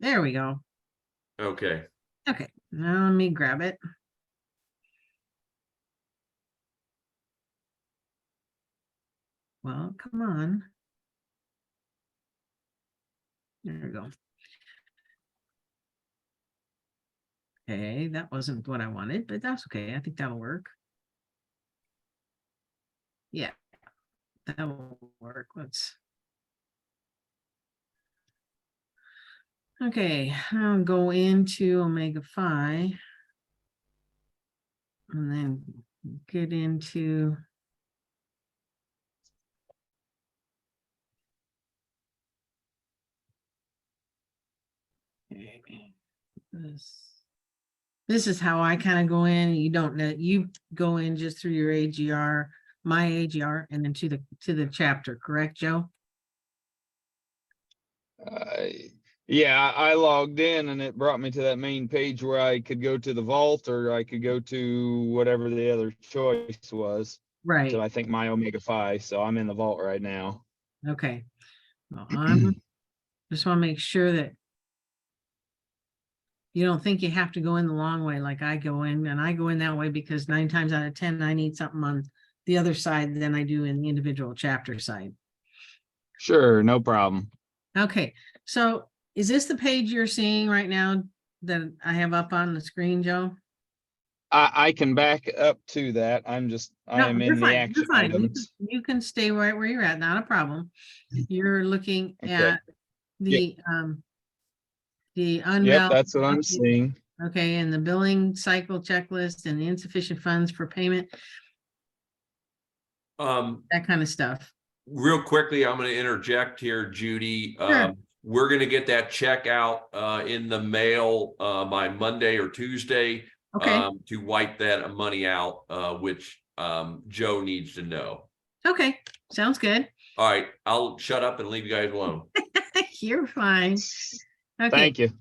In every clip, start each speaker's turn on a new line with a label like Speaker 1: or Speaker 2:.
Speaker 1: There we go.
Speaker 2: Okay.
Speaker 1: Okay, now let me grab it. Well, come on. There we go. Okay, that wasn't what I wanted, but that's okay. I think that'll work. Yeah, that will work. Let's. Okay, I'll go into Omega Phi and then get into this is how I kind of go in. You don't know, you go in just through your AGR, my AGR, and then to the chapter, correct, Joe?
Speaker 3: Yeah, I logged in and it brought me to that main page where I could go to the vault or I could go to whatever the other choice was.
Speaker 1: Right.
Speaker 3: So I think my Omega Phi. So I'm in the vault right now.
Speaker 1: Okay. Well, I'm just want to make sure that you don't think you have to go in the long way like I go in, and I go in that way because 9 times out of 10 I need something on the other side than I do in the individual chapter side.
Speaker 3: Sure, no problem.
Speaker 1: Okay, so is this the page you're seeing right now that I have up on the screen, Joe?
Speaker 3: I can back up to that. I am in
Speaker 1: You're
Speaker 3: the
Speaker 1: fine.
Speaker 3: action
Speaker 1: You're fine.
Speaker 3: items.
Speaker 1: You can stay right where you're at, not a problem. You're looking
Speaker 3: Okay.
Speaker 1: at the
Speaker 3: Yep,
Speaker 1: unval.
Speaker 3: that's what I'm seeing.
Speaker 1: Okay, and the billing cycle checklist and the insufficient funds for payment, that kind of stuff.
Speaker 2: Real quickly, I'm going to interject here, Judy.
Speaker 1: Sure.
Speaker 2: We're going to get that check out in the mail by Monday or Tuesday.
Speaker 1: Okay.
Speaker 2: To wipe that money out, which Joe needs to know.
Speaker 1: Okay, sounds good.
Speaker 2: All right, I'll shut up and leave you guys alone.
Speaker 1: You're fine. Okay.
Speaker 3: Thank you.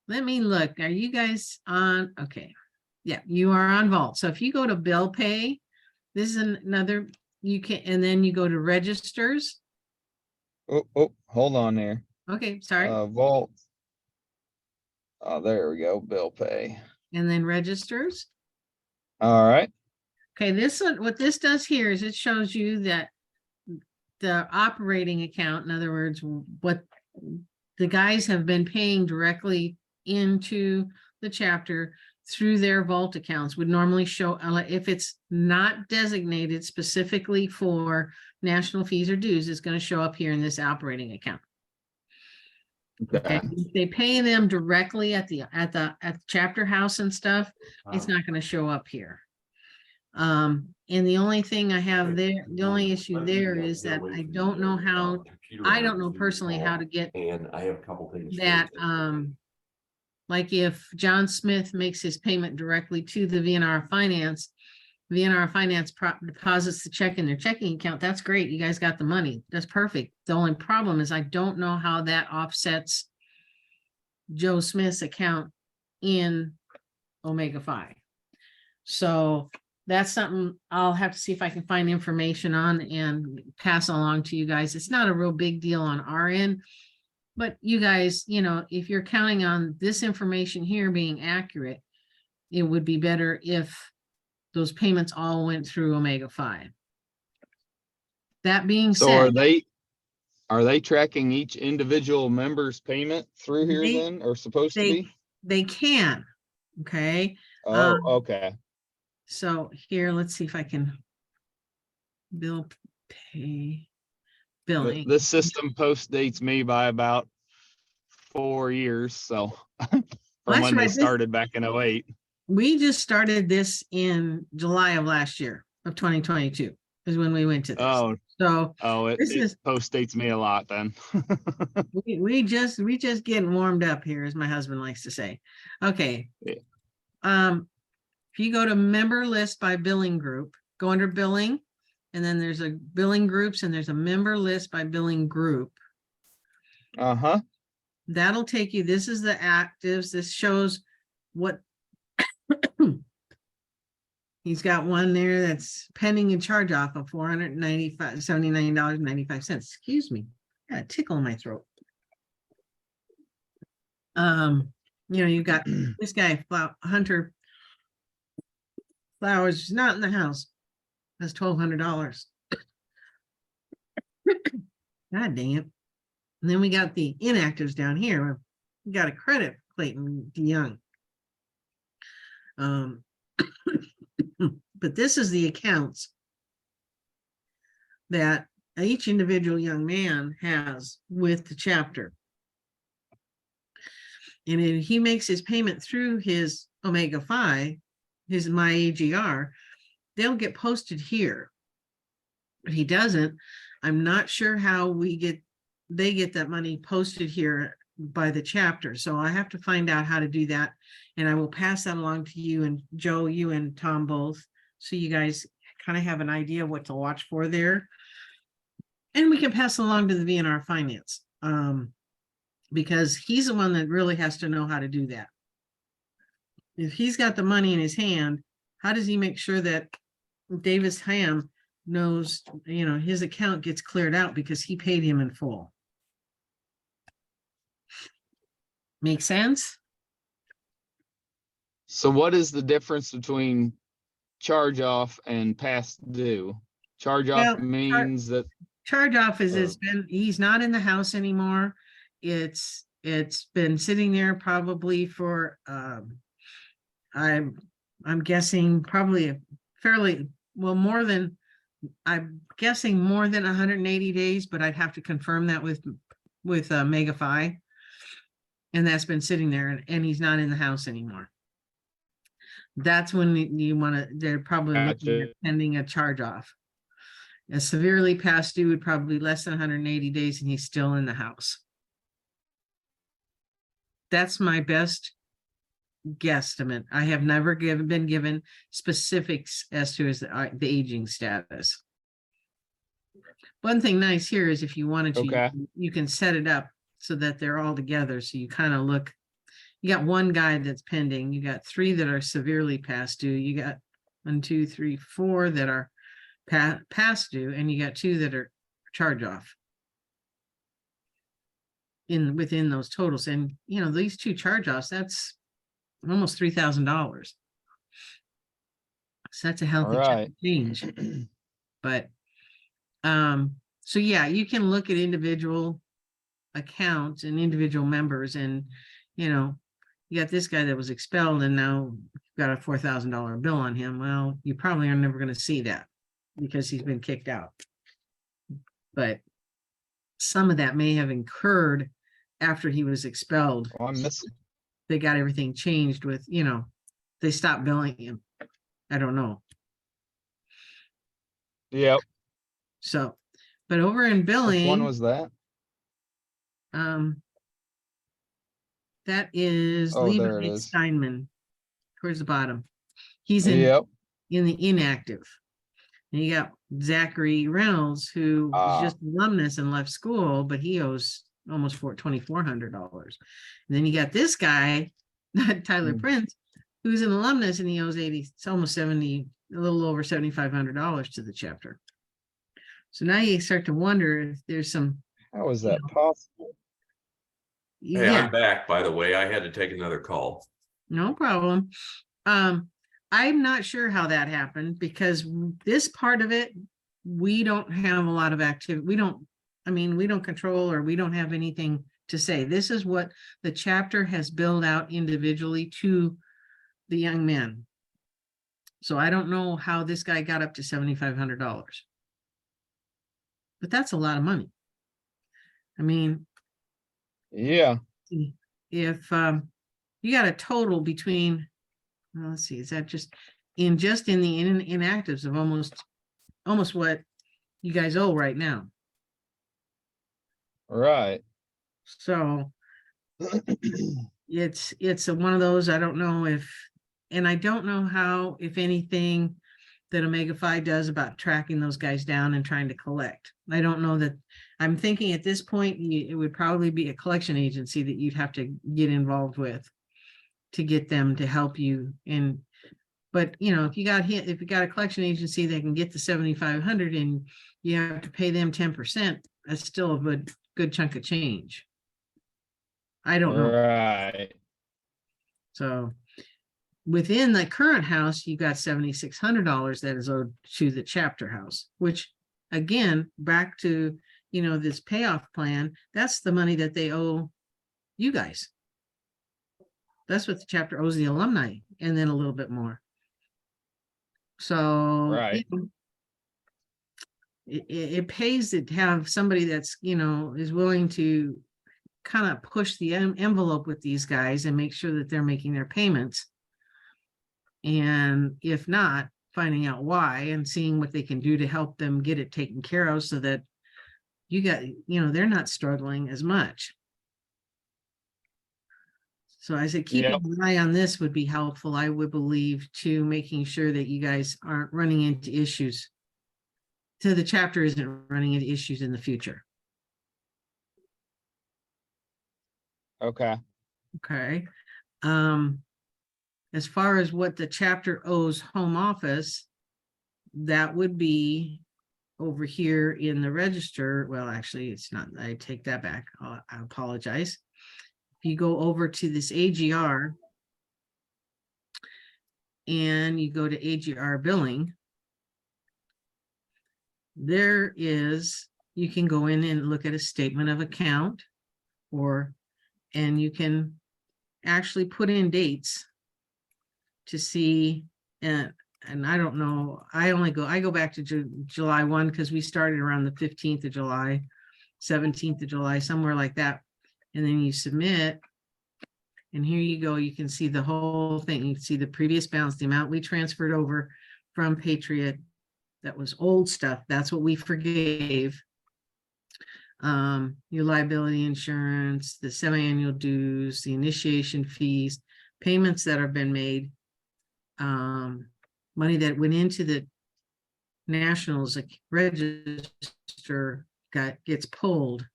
Speaker 1: Let me look. Are you guys on? Okay. Yeah, you are on Vault. So if you go to bill pay, this is another, you can, and then you go to registers.
Speaker 3: Oh, hold on there.
Speaker 1: Okay, sorry.
Speaker 3: Vault. Oh, there we go. Bill pay.
Speaker 1: And then registers.
Speaker 3: All right.
Speaker 1: Okay, this one, what this does here is it shows you that the operating account, in other words, what the guys have been paying directly into the chapter through their vault accounts would normally show, if it's not designated specifically for national fees or dues, it's going to show up here in this operating account. Okay. If they pay them directly at the chapter house and stuff, it's not going to show up here. And the only thing I have there, the only issue there is that I don't know how, I don't know personally how to get
Speaker 2: and I have a couple things
Speaker 1: that, like if John Smith makes his payment directly to the VNR Finance deposits the check in their checking account, that's great. You guys got the money. That's perfect. The only problem is I don't know how that offsets Joe Smith's account in Omega Phi. So that's something I'll have to see if I can find information on and pass along to you guys. It's not a real big deal on our end, but you guys, you know, if you're counting on this information here being accurate, it would be better if those payments all went through Omega Phi. That being
Speaker 3: So
Speaker 1: said,
Speaker 3: are they tracking each individual member's payment through here then, or supposed to be?
Speaker 1: They can. Okay.
Speaker 3: Oh, okay.
Speaker 1: So here, let's see if I can bill pay billing.
Speaker 3: This system post dates me by about 4 years. So from when they started back in 08.
Speaker 1: We just started this in July of last year of 2022 is when we went to this.
Speaker 3: Oh,
Speaker 1: so
Speaker 3: it post dates me a lot then.
Speaker 1: we just getting warmed up here, as my husband likes to say. Okay.
Speaker 3: Yeah.
Speaker 1: If you go to member list by billing group, go under billing, and then there's a billing groups and there's a member list by billing group.
Speaker 3: Uh-huh.
Speaker 1: That'll take you, this is the actives. This shows what he's got one there that's pending a charge off of $479.95. Excuse me. I got a tickle in my throat. You've got this guy, Hunter Flowers, is not in the house. That's $1,200. God dang it. And then we got the inactives down here. We got a credit, Clayton DeYoung. But this is the accounts that each individual young man has with the chapter. And if he makes his payment through his Omega Phi, his My AGR, they'll get posted here. If he doesn't, I'm not sure how they get that money posted here by the chapter. So I have to find out how to do that. And I will pass that along to you and Joe, you and Tom both, so you guys kind of have an idea what to watch for there. And we can pass it along to the VNR Finance, because he's the one that really has to know how to do that. If he's got the money in his hand, how does he make sure that Davis Ham knows, his account gets cleared out because he paid him in full? Make sense?
Speaker 3: So what is the difference between charge off and past due? Charge off means that
Speaker 1: charge off is he's not in the house anymore. It's been sitting there probably for I'm guessing probably I'm guessing more than 180 days, but I'd have to confirm that with Mega Phi. And that's been sitting there, and he's not in the house anymore. That's when they're probably looking at pending a charge off. A severely past due would probably less than 180 days, and he's still in the house. That's my best guesstimate. I have never been given specifics as to the aging status. One thing nice here is if you wanted to, you can set it up so that they're all together. So you kind of look, you got one guy that's pending, you got 3 that are severely past due, you got 1, 2, 3, 4 that are past due, and you got 2 that are charge off within those totals. And these 2 charge offs, that's almost $3,000. So that's a healthy change. But so yeah, you can look at individual accounts and individual members, and you got this guy that was expelled and now got a $4,000 bill on him. Well, you probably are never going to see that because he's been kicked out. But some of that may have incurred after he was expelled.
Speaker 3: Oh, I'm missing.
Speaker 1: They got everything changed with, they stopped billing him. I don't know.
Speaker 3: Yep.
Speaker 1: So, but over in billing.
Speaker 3: Which one was that?
Speaker 1: That is Levi Steinman towards the bottom. He's in the inactive. And you got Zachary Reynolds, who is just an alumnus and left school, but he owes almost $2,400. And then you got this guy, Tyler Prince, who's an alumnus, and he owes a little over $7,500 to the chapter. So now you start to wonder if there's some.
Speaker 3: How is that possible?
Speaker 2: Hey, I'm back, by the way. I had to take another call.
Speaker 1: No problem. I'm not sure how that happened, because this part of it, we don't have a lot of activity. We don't control, or we don't have anything to say. This is what the chapter has billed out individually to the young men. So I don't know how this guy got up to $7,500. But that's a lot of money. I mean,
Speaker 3: yeah.
Speaker 1: If you got a total between, well, let's see, is that just in the inactives of almost what you guys owe right now?
Speaker 3: Right.
Speaker 1: So it's one of those. I don't know and I don't know how, if anything, that Omega Phi does about tracking those guys down and trying to collect. I don't know that. I'm thinking at this point, it would probably be a collection agency that you'd have to get involved with to get them to help you. But if you got a collection agency that can get the $7,500 and you have to pay them 10%, that's still a good chunk of change. I don't know.
Speaker 3: Right.
Speaker 1: So within the current house, you got $7,600 that is owed to the chapter house, which again, back to, this payoff plan, that's the money that they owe you guys. That's what the chapter owes the alumni, and then a little bit more. So
Speaker 3: Right.
Speaker 1: it pays to have somebody that's, is willing to kind of push the envelope with these guys and make sure that they're making their payments. And if not, finding out why and seeing what they can do to help them get it taken care of so that they're not struggling as much. So I said, keeping
Speaker 3: Yep.
Speaker 1: an eye on this would be helpful, I would believe, to making sure that you guys aren't running into issues. So the chapter isn't running into issues in the future.
Speaker 3: Okay.
Speaker 1: Okay. As far as what the chapter owes home office, that would be over here in the register. Well, actually, it's not. I take that back. I apologize. If you go over to this AGR and you go to AGR billing, you can go in and look at a statement of account, and you can actually put in dates to see, and I don't know, I go back to July 1 because we started around the 15th of July, 17th of July, somewhere like that. And then you submit, and here you go. You can see the whole thing. You can see the previous balance, the amount we transferred over from Patriot. That was old stuff. That's what we forgave. Your liability insurance, the semi-annual dues, the initiation fees, payments that have been made, money that went into the Nationals register gets pulled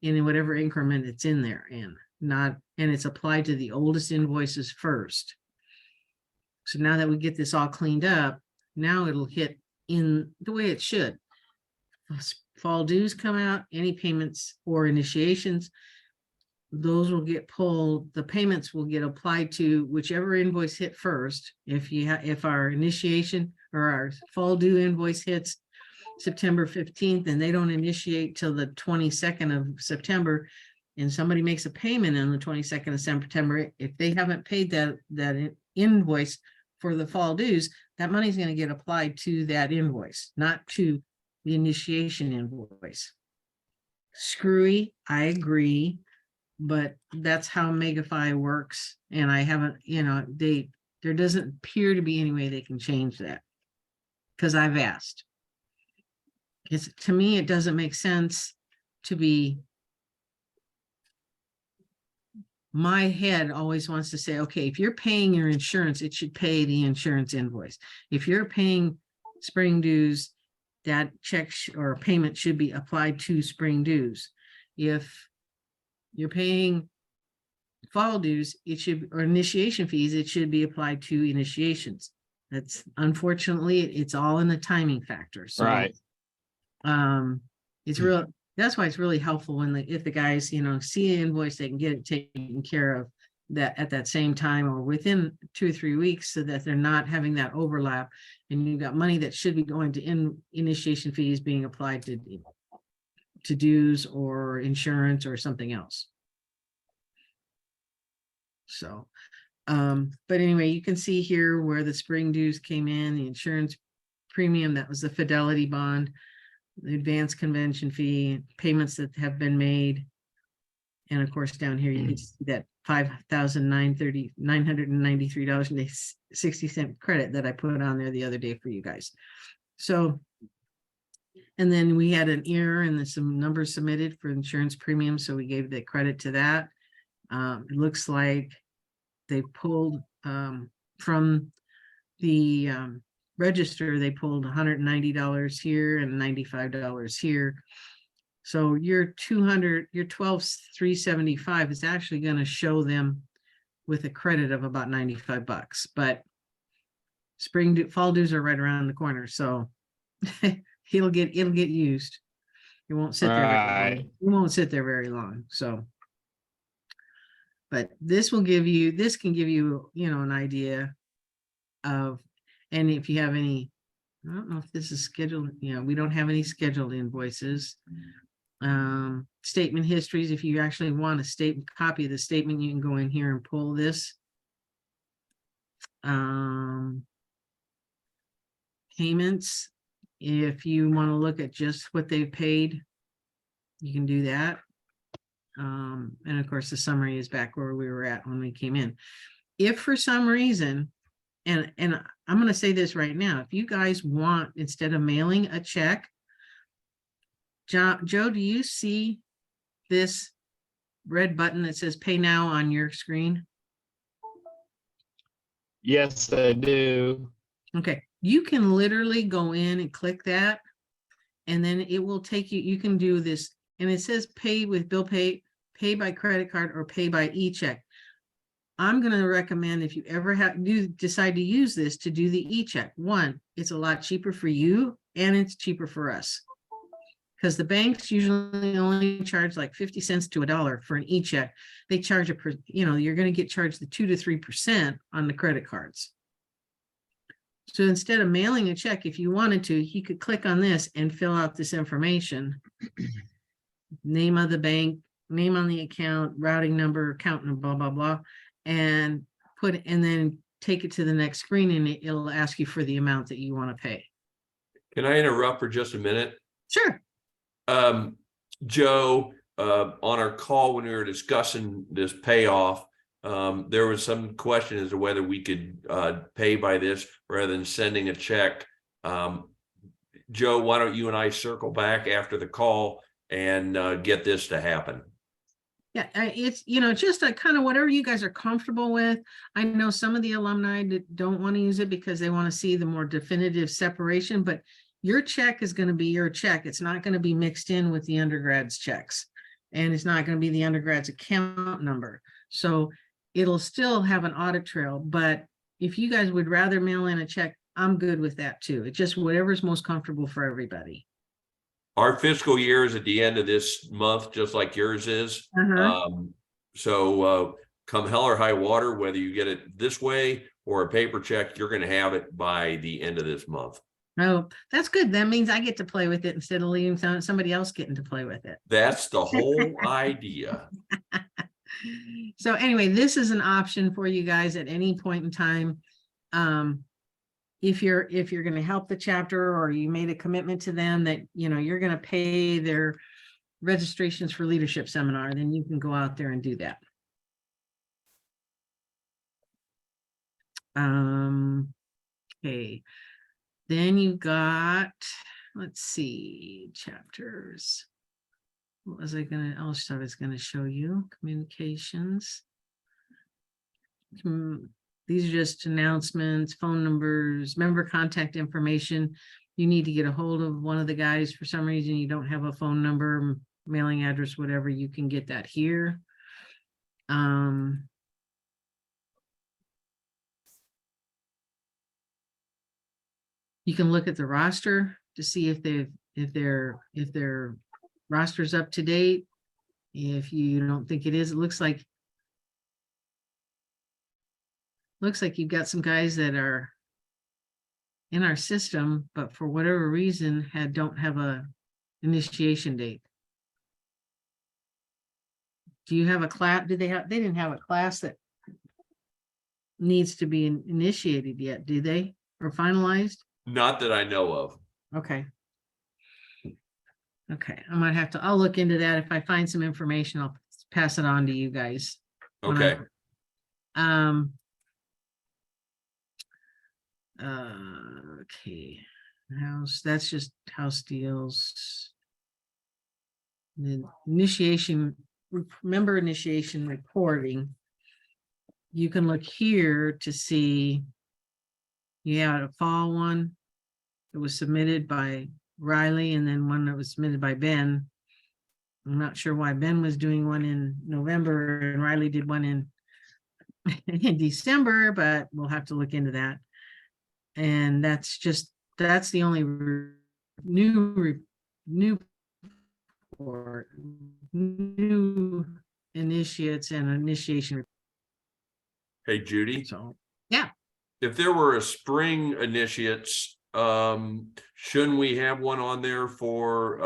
Speaker 1: in whatever increment it's in there, and it's applied to the oldest invoices first. So now that we get this all cleaned up, now it'll hit in the way it should. Fall dues come out, any payments or initiations, those will get pulled. The payments will get applied to whichever invoice hit first. If our initiation or our fall due invoice hits September 15th and they don't initiate till the 22nd of September, and somebody makes a payment on the 22nd of September, if they haven't paid that invoice for the fall dues, that money is going to get applied to that invoice, not to the initiation invoice. Screwy, I agree, but that's how Megafy works. And I haven't, there doesn't appear to be any way they can change that, because I've asked. Because to me, it doesn't make sense to be. My head always wants to say, okay, if you're paying your insurance, it should pay the insurance invoice. If you're paying spring dues, that check or payment should be applied to spring dues. If you're paying fall dues, or initiation fees, it should be applied to initiations. That's unfortunately, it's all in the timing factor. So,
Speaker 3: Right.
Speaker 1: It's real. That's why it's really helpful if the guys, see an invoice, they can get it taken care of that at that same time or within 2 or 3 weeks, so that they're not having that overlap. And you've got money that should be going to initiation fees being applied to dues or insurance or something else. So, but anyway, you can see here where the spring dues came in, the insurance premium, that was the fidelity bond, the advanced convention fee, payments that have been made. And of course, down here, you can see that $5,993.60 credit that I put on there the other day for you guys. So, and then we had an error and then some numbers submitted for insurance premium. So we gave the credit to that. It looks like they pulled from the register, they pulled $190 here and $95 here. So your $12,375 is actually going to show them with a credit of about $95, but fall dues are right around the corner, so it'll get used. It won't sit there.
Speaker 3: Right.
Speaker 1: It won't sit there very long. So But this can give you, an idea of, and if you have any, I don't know if this is scheduled, we don't have any scheduled invoices. Statement histories, if you actually want a copy of the statement, you can go in here and pull this. Payments, if you want to look at just what they've paid, you can do that. And of course, the summary is back where we were at when we came in. If for some reason, and I'm going to say this right now, if you guys want, instead of mailing a check, Joe, do you see this red button that says pay now on your screen?
Speaker 3: Yes, I do.
Speaker 1: Okay, you can literally go in and click that, and then it will take you, you can do this, and it says pay with bill pay by credit card or pay by e-check. I'm going to recommend, if you ever decide to use this, to do the e-check. One, it's a lot cheaper for you and it's cheaper for us, because the banks usually only charge like 50 cents to $1 for an e-check. They charge you're going to get charged the 2 to 3% on the credit cards. So instead of mailing a check, if you wanted to, you could click on this and fill out this information. Name of the bank, name on the account, routing number, account number, blah, blah, blah, and then take it to the next screen, and it'll ask you for the amount that you want to pay.
Speaker 2: Can I interrupt for just a minute?
Speaker 1: Sure.
Speaker 2: Joe, on our call when we were discussing this payoff, there was some question as to whether we could pay by this rather than sending a check. Joe, why don't you and I circle back after the call and get this to happen?
Speaker 1: Yeah, it's, just a kind of whatever you guys are comfortable with. I know some of the alumni that don't want to use it because they want to see the more definitive separation, but your check is going to be your check. It's not going to be mixed in with the undergrad's checks, and it's not going to be the undergrad's account number. So it'll still have an audit trail, but if you guys would rather mail in a check, I'm good with that too. It's just whatever's most comfortable for everybody.
Speaker 2: Our fiscal year is at the end of this month, just like yours is. So come hell or high water, whether you get it this way or a paper check, you're going to have it by the end of this month.
Speaker 1: Oh, that's good. That means I get to play with it instead of leaving somebody else getting to play with it.
Speaker 2: That's the whole idea.
Speaker 1: So anyway, this is an option for you guys at any point in time. If you're going to help the chapter, or you made a commitment to them that, you're going to pay their registrations for leadership seminar, then you can go out there and do that. Okay. Then you got, let's see, chapters. What was I going to, I was going to show you communications. These are just announcements, phone numbers, member contact information. You need to get a hold of one of the guys for some reason, you don't have a phone number, mailing address, whatever, you can get that here. You can look at the roster to see if their roster's up to date. If you don't think it is, it looks like you've got some guys that are in our system, but for whatever reason don't have a initiation date. Do you have a class? They didn't have a class that needs to be initiated yet, do they? Or finalized?
Speaker 2: Not that I know of.
Speaker 1: Okay. Okay, I might have to, I'll look into that. If I find some information, I'll pass it on to you guys.
Speaker 2: Okay.
Speaker 1: Okay, house, that's just house deals. The member initiation reporting. You can look here to see, you had a fall one that was submitted by Riley, and then one that was submitted by Ben. I'm not sure why Ben was doing one in November and Riley did one in December, but we'll have to look into that. And that's the only new initiates and initiation.
Speaker 2: Hey, Judy,
Speaker 1: So, yeah,
Speaker 2: if there were a spring initiates, shouldn't we have one on there for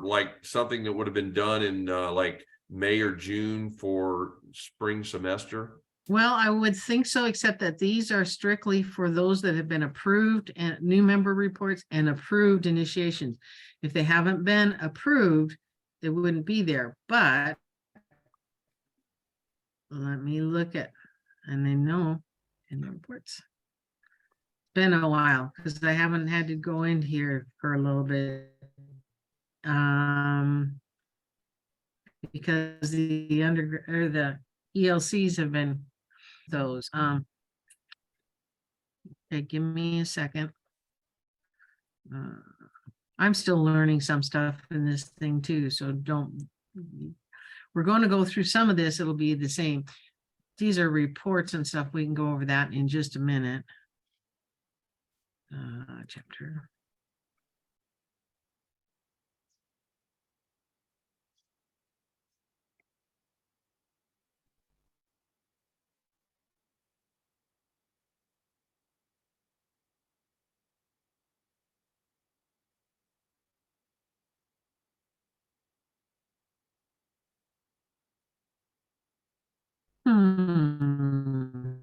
Speaker 2: like something that would have been done in like May or June for spring semester?
Speaker 1: well, I would think so, except that these are strictly for those that have been approved and new member reports and approved initiations. If they haven't been approved, they wouldn't be there, but let me look at, and I know in the reports. Been a while because I haven't had to go in here for a little bit. Because the the ELCs have been those. Okay, give me a second. I'm still learning some stuff in this thing too, so don't. We're going to go through some of this. It'll be the same. These are reports and stuff. We can go over that in just a minute. Chapter. Hmm.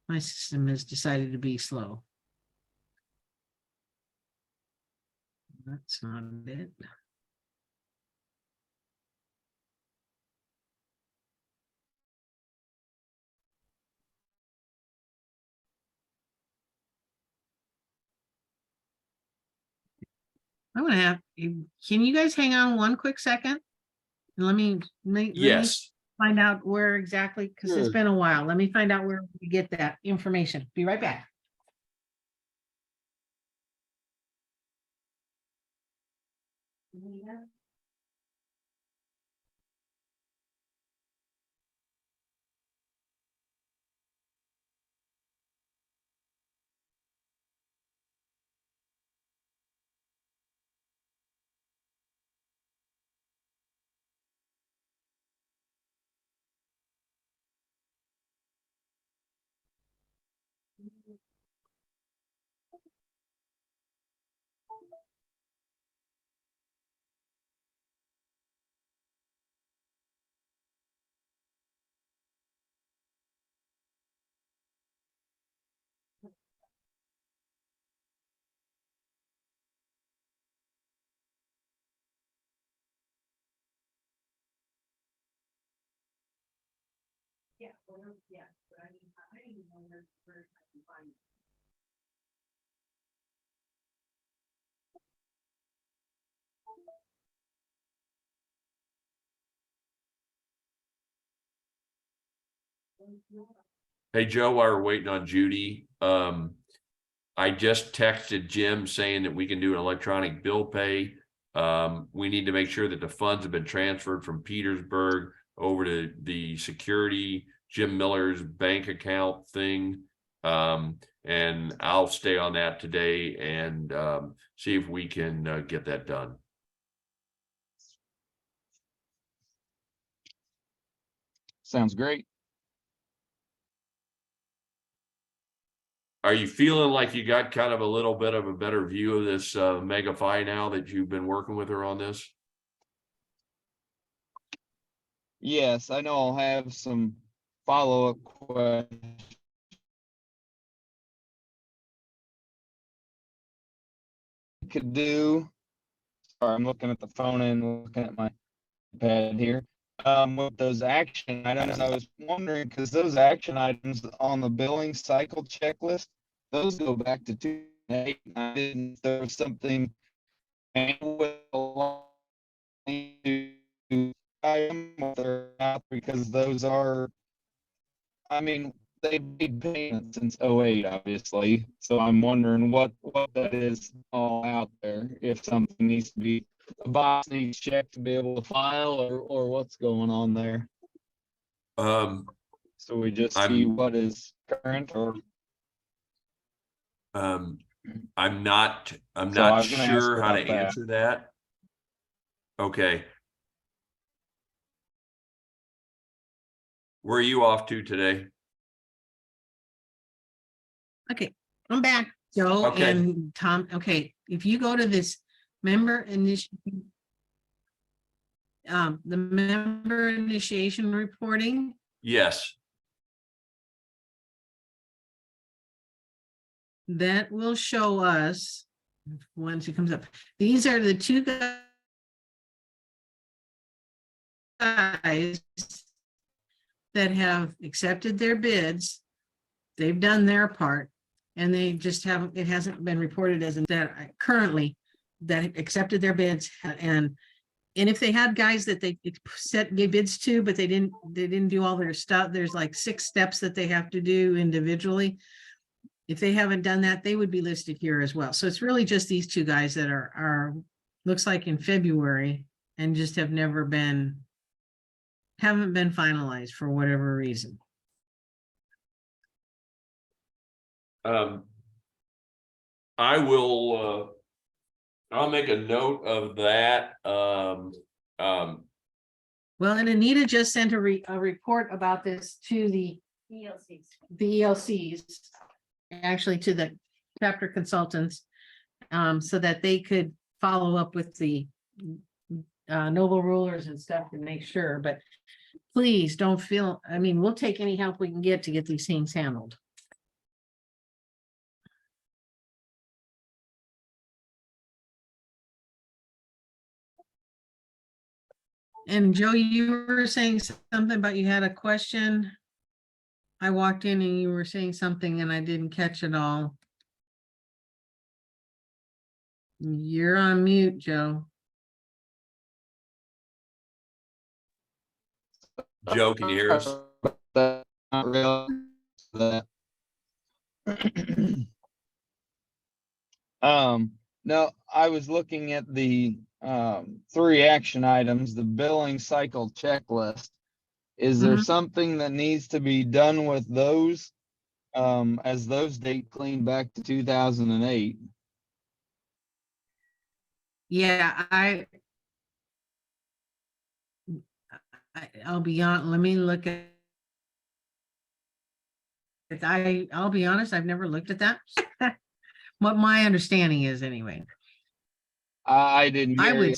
Speaker 1: My system has decided to be slow. That's not it. I'm gonna have, can you guys hang on one quick second? And let me
Speaker 2: Yes.
Speaker 1: find out where exactly, because it's
Speaker 3: Sure.
Speaker 1: been a while. Let me find out where we get that information. Be right back. Yeah, yeah, but I don't even know where I can find it.
Speaker 2: Hey, Joe, while we're waiting on Judy, I just texted Jim saying that we can do an electronic bill pay. We need to make sure that the funds have been transferred from Petersburg over to the security, Jim Miller's bank account thing. And I'll stay on that today and see if we can get that done.
Speaker 3: Sounds great.
Speaker 2: Are you feeling like you got kind of a little bit of a better view of this Megafy now that you've been working with her on this?
Speaker 3: Yes, I know I'll have some follow-up questions. Could do. Sorry, I'm looking at the phone and looking at my pad here. With those action items, I was wondering because those action items on the billing cycle checklist, those go back to 2008. I didn't. There was something because those are. I mean, they've made payments since '08, obviously. So I'm wondering what that is all out there. If something needs to be, the box needs checked to be able to file, or what's going on there. So we just see
Speaker 2: I'm-
Speaker 3: what is current, or
Speaker 2: I'm not
Speaker 3: So I was gonna ask
Speaker 2: sure
Speaker 3: her
Speaker 2: how to
Speaker 3: about that.
Speaker 2: answer that. Okay. Where are you off to today?
Speaker 1: Okay, I'm back, Joe
Speaker 2: Okay.
Speaker 1: and Tom. Okay, if you go to this member initiation, the member initiation reporting,
Speaker 2: Yes.
Speaker 1: that will show us once it comes up. These are the two guys that have accepted their bids. They've done their part, and they just haven't, it hasn't been reported as that currently that accepted their bids. And if they had guys that they gave bids to, but they didn't do all their stuff, there's like 6 steps that they have to do individually. If they haven't done that, they would be listed here as well. So it's really just these two guys that are looks like in February, and just haven't been finalized for whatever reason.
Speaker 2: I will, I'll make a note of that.
Speaker 1: Well, and Anita just sent a report about this to the ELCs, actually to the chapter consultants, so that they could follow up with the noble rulers and stuff to make sure. But please don't feel, I mean, we'll take any help we can get to get these things handled. And Joe, you were saying something about you had a question. I walked in and you were saying something and I didn't catch it all. You're on mute, Joe.
Speaker 2: Joe, can you hear us?
Speaker 3: Not real that. No, I was looking at the 3 action items, the billing cycle checklist. Is there
Speaker 1: Mhm.
Speaker 3: something that needs to be done with those, as those date clean back to 2008?
Speaker 1: Yeah, I'll be on, let me look at it. I'll be honest, I've never looked at that. What my understanding is anyway.
Speaker 3: I didn't
Speaker 1: I
Speaker 3: hear
Speaker 1: would,
Speaker 3: you.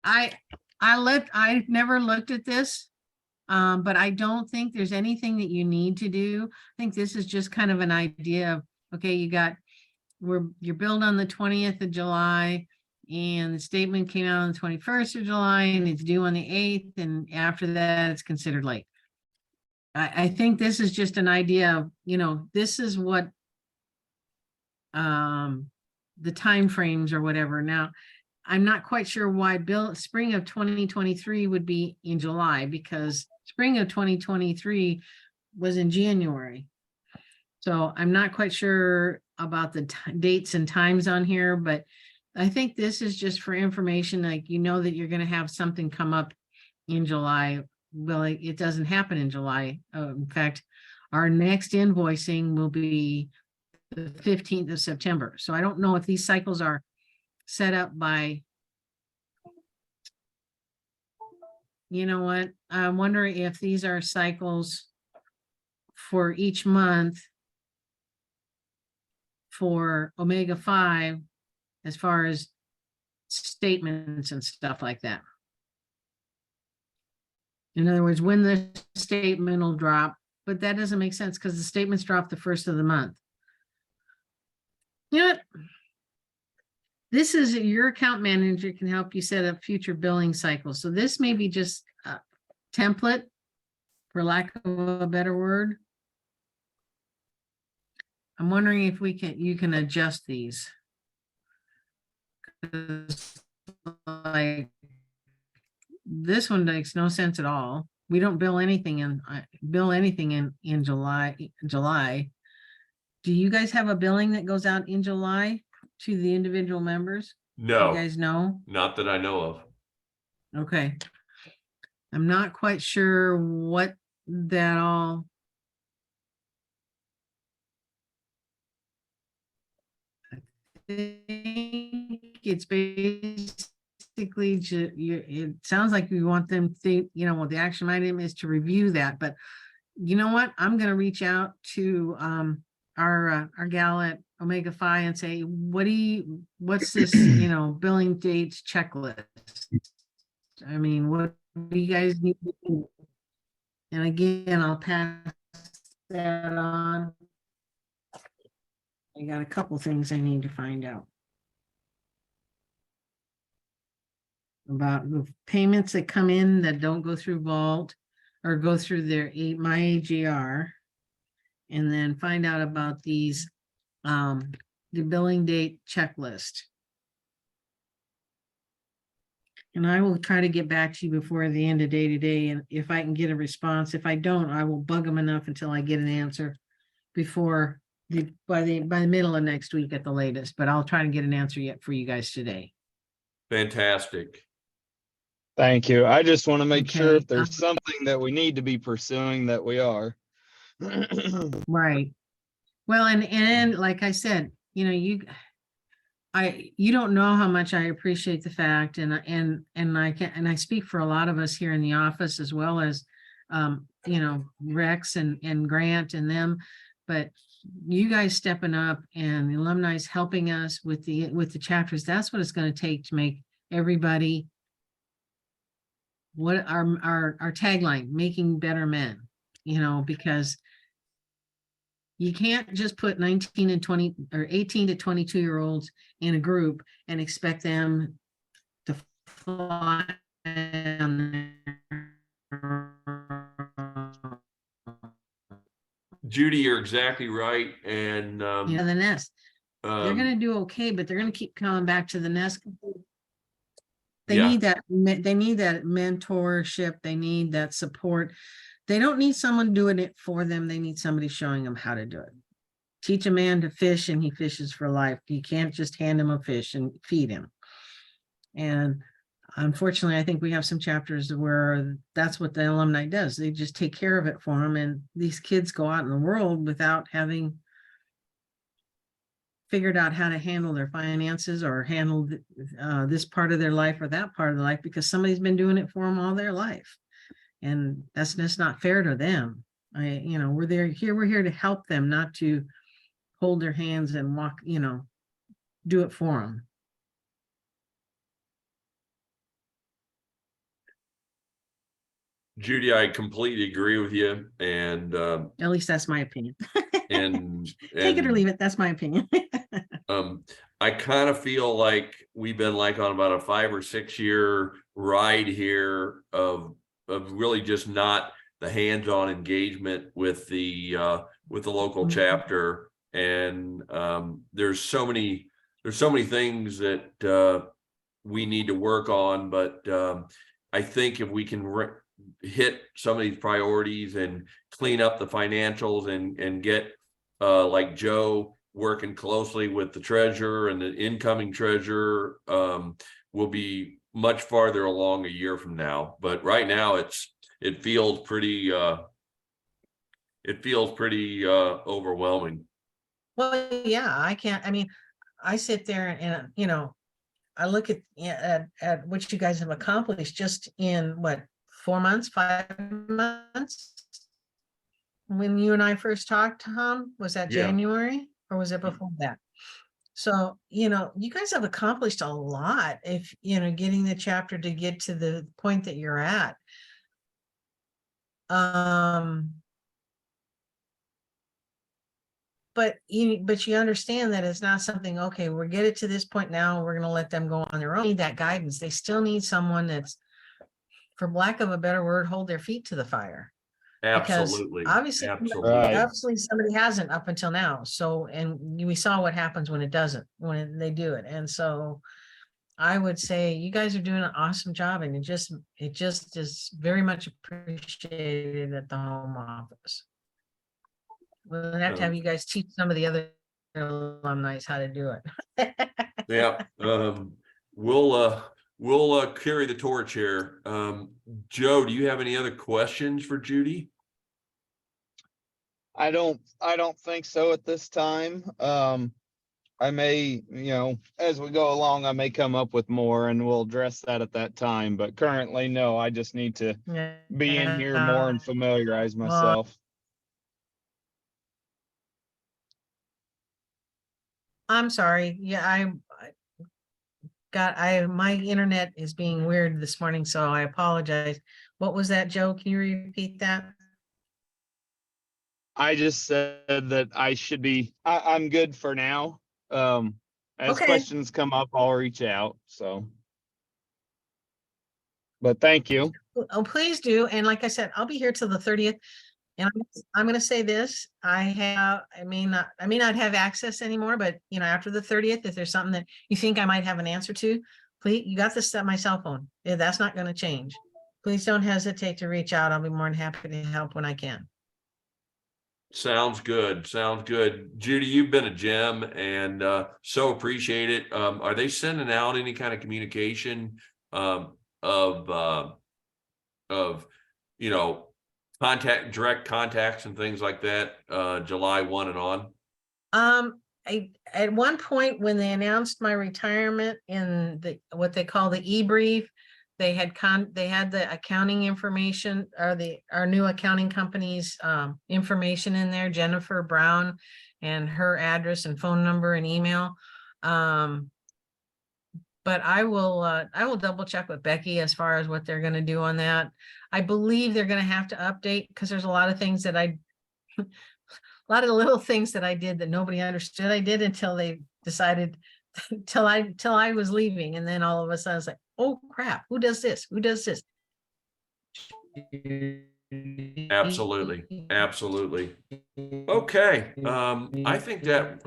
Speaker 1: I've never looked at this. But I don't think there's anything that you need to do. I think this is just kind of an idea of, okay, you're billed on the 20th of July, and the statement came out on the 21st of July, and it's due on the 8th, and after that, it's considered late. I think this is just an idea of, this is what the timeframes or whatever. Now, I'm not quite sure why spring of 2023 would be in July, because spring of 2023 was in January. So I'm not quite sure about the dates and times on here, but I think this is just for information, like, that you're going to have something come up in July. Well, it doesn't happen in July. In fact, our next invoicing will be the 15th of September. So I don't know if these cycles are set up by, you know what, I'm wondering if these are cycles for each month for Omega 5 as far as statements and stuff like that. In other words, when the statement will drop, but that doesn't make sense because the statements drop the first of the month. You know what? This is your account manager can help you set up future billing cycles. So this may be just a template, for lack of a better word. I'm wondering if you can adjust these. Like, this one makes no sense at all. we don't bill anything in July. Do you guys have a billing that goes out in July to the individual members? You
Speaker 2: No,
Speaker 1: guys know?
Speaker 2: not that I know of.
Speaker 1: Okay. I'm not quite sure what that all. I think it's basically it sounds like we want them to, well, the action item is to review that, but you know what? I'm gonna reach out to our gal at Omega Phi and say, what's this, billing dates checklist? I mean, what do you guys need to do? And again, I'll pass that on. I got a couple things I need to find out about the payments that come in that don't go through Vault or go through their my AGR, and then find out about these the billing date checklist. And I will try to get back to you before the end of day today, and if I can get a response. If I don't, I will bug them enough until I get an answer before by the middle of next week at the latest, but I'll try to get an answer yet for you guys today.
Speaker 2: Fantastic.
Speaker 3: Thank you. I just want to make sure
Speaker 1: Okay,
Speaker 3: if there's something that we need to be pursuing that we are.
Speaker 1: right. Well, and like I said, you don't know how much I appreciate the fact, and I speak for a lot of us here in the office, as well as Rex and Grant and them, but you guys stepping up and the alumni is helping us with the chapters. That's what it's going to take to make everybody, what our tagline, making better men, because you can't just put 19 and 20 or 18 to 22-year-olds in a group and expect them to fly on
Speaker 2: Judy, you're exactly right. And
Speaker 1: the nest. They're
Speaker 2: um,
Speaker 1: going to do okay, but they're going to keep coming back to the nest. They
Speaker 2: Yeah.
Speaker 1: need that. They need that mentorship. They need that support. They don't need someone doing it for them. They need somebody showing them how to do it. Teach a man to fish and he fishes for life. You can't just hand him a fish and feed him. And unfortunately, I think we have some chapters where that's what the alumni does. They just take care of it for them. And these kids go out in the world without having figured out how to handle their finances or handle this part of their life or that part of their life, because somebody's been doing it for them all their life. And that's just not fair to them. We're here to help them, not to hold their hands and walk, do it for them.
Speaker 2: Judy, I completely agree with you. And
Speaker 1: At least that's my opinion.
Speaker 2: and
Speaker 1: Take it or leave it. That's my opinion.
Speaker 2: I kind of feel like we've been like on about a 5 or 6 year ride here of really just not the hands-on engagement with the local chapter. And there's so many things that we need to work on, but I think if we can hit some of these priorities and clean up the financials and get like Joe working closely with the treasurer and the incoming treasurer, will be much farther along a year from now. But right now it feels pretty overwhelming.
Speaker 1: Well, yeah, I sit there and, I look at what you guys have accomplished just in what, 4 months, 5 months? When you and I first talked, Tom, was that
Speaker 2: Yeah.
Speaker 1: January or was it before that? So, you guys have accomplished a lot if, getting the chapter to get to the point that you're at. But you understand that it's not something, okay, we're get it to this point now, we're going to let them go on their own. They need that guidance. They still need someone that's, for lack of a better word, hold their feet to the fire.
Speaker 2: Absolutely.
Speaker 1: Because obviously somebody hasn't up until now. So, and we saw what happens when it doesn't, when they do it. And so I would say you guys are doing an awesome job, and it just is very much appreciated at the home office. We'll have to have you guys teach some of the other alumni how to do it.
Speaker 2: Yeah, we'll carry the torch here. Joe, do you have any other questions for Judy?
Speaker 3: I don't think so at this time. I may, as we go along, I may come up with more and we'll address that at that time. But currently, no, I just need to be in here more and familiarize myself.
Speaker 1: I'm sorry. Yeah, my internet is being weird this morning, so I apologize. What was that, Joe? Can you repeat that?
Speaker 3: I just said that I should be, I'm good for now. As
Speaker 1: Okay.
Speaker 3: questions come up, I'll reach out. So, but thank you.
Speaker 1: Oh, please do. And like I said, I'll be here till the 30th. And I'm going to say this, I may not have access anymore, but after the 30th, if there's something that you think I might have an answer to, please, you got this on my cell phone. Yeah, that's not going to change. Please don't hesitate to reach out. I'll be more than happy to help when I can.
Speaker 2: Sounds good. Sounds good. Judy, you've been a gem and so appreciate it. Are they sending out any kind of communication of direct contacts and things like that, July 1 and on?
Speaker 1: At one point when they announced my retirement in what they call the e-brief, they had the accounting information, or our new accounting company's information in there, Jennifer Brown, and her address and phone number and email. But I will double check with Becky as far as what they're going to do on that. I believe they're going to have to update, because there's a lot of things that a lot of little things that I did that nobody understood I did until they decided, till I was leaving. And then all of a sudden I was like, oh crap, who does this? Who does this?
Speaker 2: Absolutely. Absolutely. Okay. I think that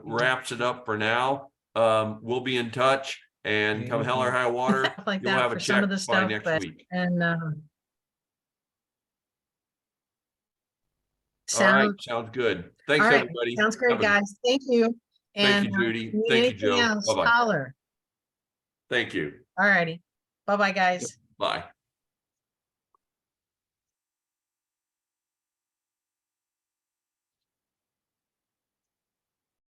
Speaker 2: wraps it up for now. We'll be in touch, and come hell or high water,
Speaker 1: Like
Speaker 2: you'll
Speaker 1: that
Speaker 2: have a
Speaker 1: for some
Speaker 2: check
Speaker 1: of the
Speaker 2: by
Speaker 1: stuff,
Speaker 2: next
Speaker 1: but,
Speaker 2: week.
Speaker 1: and
Speaker 2: All right, sounds good. Thanks,
Speaker 1: all right,
Speaker 2: everybody.
Speaker 1: sounds great, guys. Thank you.
Speaker 2: Thank
Speaker 1: And
Speaker 2: you, Judy.
Speaker 1: if you need
Speaker 2: Thank you,
Speaker 1: anything
Speaker 2: Joe.
Speaker 1: else,
Speaker 2: Bye-bye.
Speaker 1: holler.
Speaker 2: Thank you.
Speaker 1: All righty. Bye-bye, guys.
Speaker 2: Bye.